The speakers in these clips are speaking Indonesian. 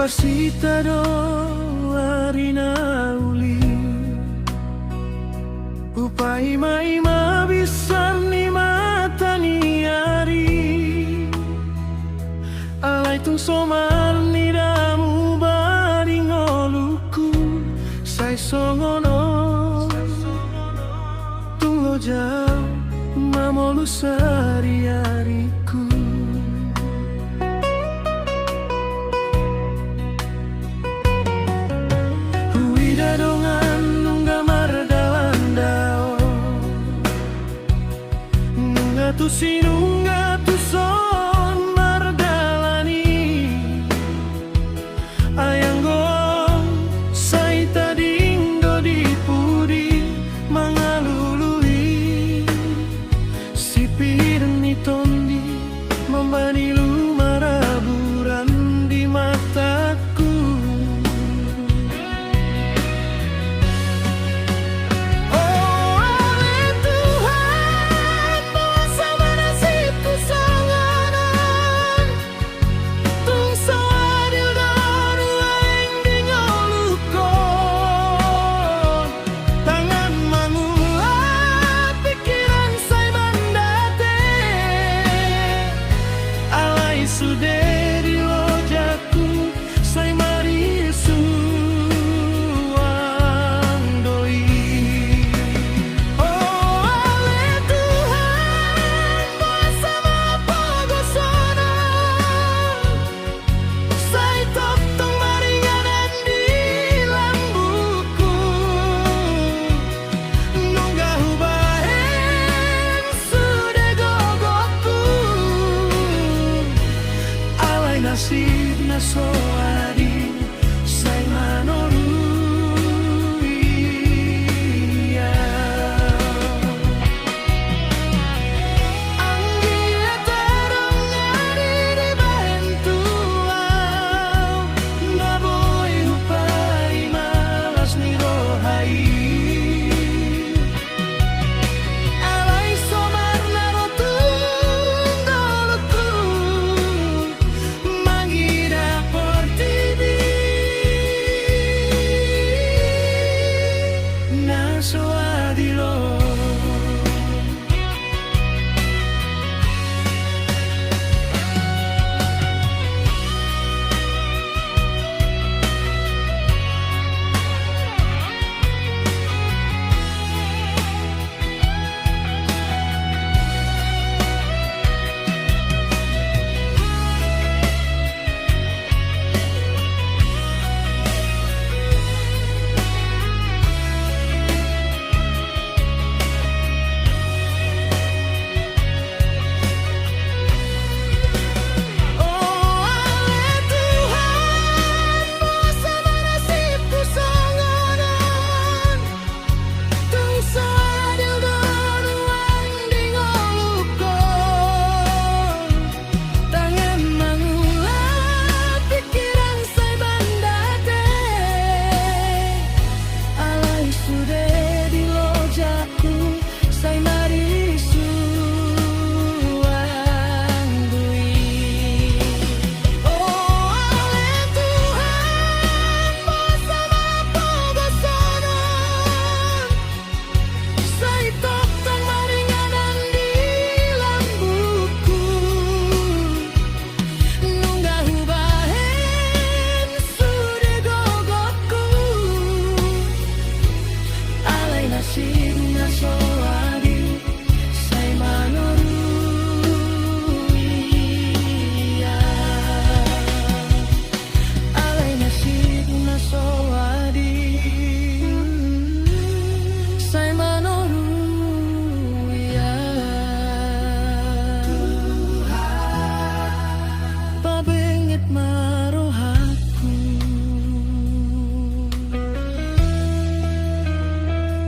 wasita do arina uli upai ima bisa ni mata ni ari alai tung somar ni damu baring oluku sai songono tung lo jauh mamolu sari-ariku tu sinunga tu son mardalani ayanggo sai tadinggo dipudi mangalului sipir ni tondi membani lu maraburan di mataku. Suderi lojaku sai marisu andoi. Oh ale Tuhan bersama pogosona sai totong maringanan di lambuku nunggah ubahen sudah gogoku nasib na soari sai manorui anggia terong ngari di bantuan na boy upai malas ni rohai alai somar na rotun doluku so adilo.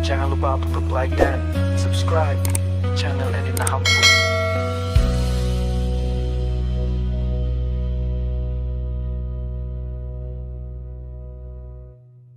Jangan lupa untuk like dan subscribe channel Edina.